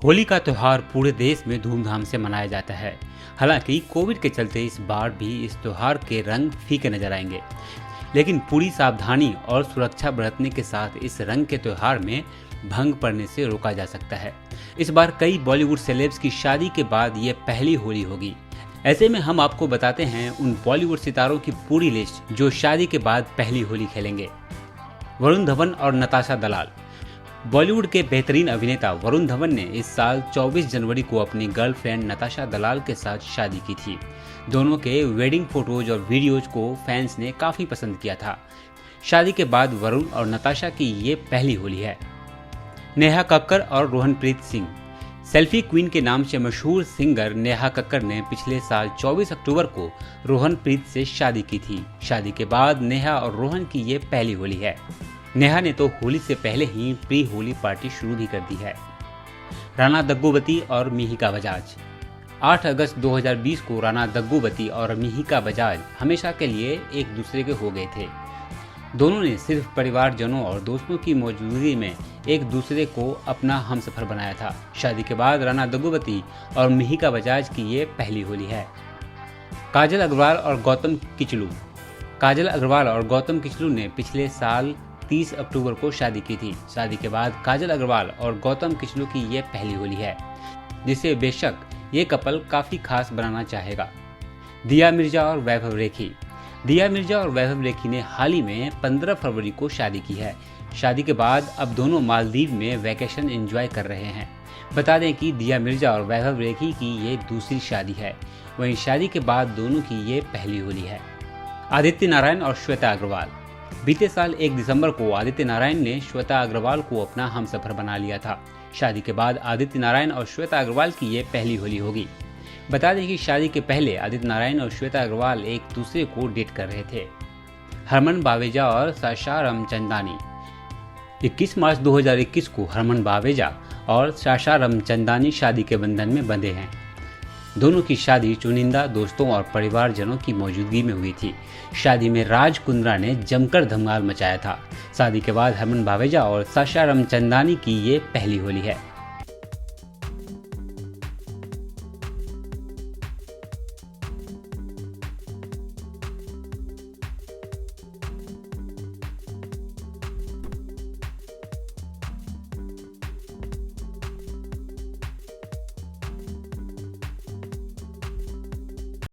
होली का त्यौहार पूरे देश में धूमधाम से मनाया जाता है। हालांकि कोविड के चलते इस बार भी इस त्यौहार के रंग फीके नजर आएंगे, लेकिन पूरी सावधानी और सुरक्षा बरतने के साथ इस रंग के त्यौहार में भंग पड़ने से रोका जा सकता है। इस बार कई बॉलीवुड सेलेब्स की शादी के बाद ये पहली होली होगी। ऐसे में हम आपको बताते हैं उन बॉलीवुड सितारों की पूरी लिस्ट जो शादी के बाद पहली होली खेलेंगे। वरुण धवन और नताशा दलाल। बॉलीवुड के बेहतरीन अभिनेता वरुण धवन ने इस साल 24 जनवरी को अपनी गर्लफ्रेंड नताशा दलाल के साथ शादी की थी। दोनों के वेडिंग फोटोज और वीडियोज को फैंस ने काफी पसंद किया था। शादी के बाद वरुण और नताशा की ये पहली होली है। नेहा कक्कर और रोहनप्रीत सिंह। सेल्फी क्वीन के नाम से मशहूर सिंगर नेहा कक्कर ने पिछले साल 24 अक्टूबर को रोहनप्रीत से शादी की थी। शादी के बाद नेहा और रोहन की ये पहली होली है। नेहा ने तो होली से पहले ही प्री होली पार्टी शुरू भी कर दी है। राणा दग्गुबती और मिहिका बजाज। 8 अगस्त 2020 को राणा दग्गुबती और मिहिका बजाज हमेशा के लिए एक दूसरे के हो गए थे। दोनों ने सिर्फ परिवारजनों और दोस्तों की मौजूदगी में एक दूसरे को अपना हमसफर बनाया था। शादी के बाद राणा दग्गुबती और मिहिका बजाज की ये पहली होली है। काजल अग्रवाल और गौतम किचलू। काजल अग्रवाल और गौतम किचलू ने पिछले साल 30 अक्टूबर को शादी की थी। शादी के बाद काजल अग्रवाल और गौतम किचलू की ये पहली होली है, जिसे बेशक ये कपल काफी खास बनाना चाहेगा। दिया मिर्जा और वैभव रेखी। दिया मिर्जा और वैभव रेखी ने हाल ही में 15 फरवरी को शादी की है। शादी के बाद अब दोनों मालदीव में वैकेशन एंजॉय कर रहे हैं। बता दें कि दिया मिर्जा और वैभव रेखी की ये दूसरी शादी है। वहीं शादी के बाद दोनों की ये पहली होली है। आदित्य नारायण और श्वेता अग्रवाल। बीते साल 1 दिसंबर को आदित्य नारायण ने श्वेता अग्रवाल को अपना हमसफर बना लिया था। शादी के बाद आदित्य नारायण और श्वेता अग्रवाल की ये पहली होली होगी। बता दें कि शादी के पहले आदित्य नारायण और श्वेता अग्रवाल एक दूसरे को डेट कर रहे थे। हरमन बावेजा और साशा रामचंदानी। 21 मार्च 2021 को हरमन बावेजा और साशा रामचंदानी शादी के बंधन में बंधे हैं। दोनों की शादी चुनिंदा दोस्तों और परिवारजनों की मौजूदगी में हुई थी। शादी में राज कुंद्रा ने जमकर धमाल मचाया था। शादी के बाद हरमन बावेजा और साशा रामचंदानी की ये पहली होली है।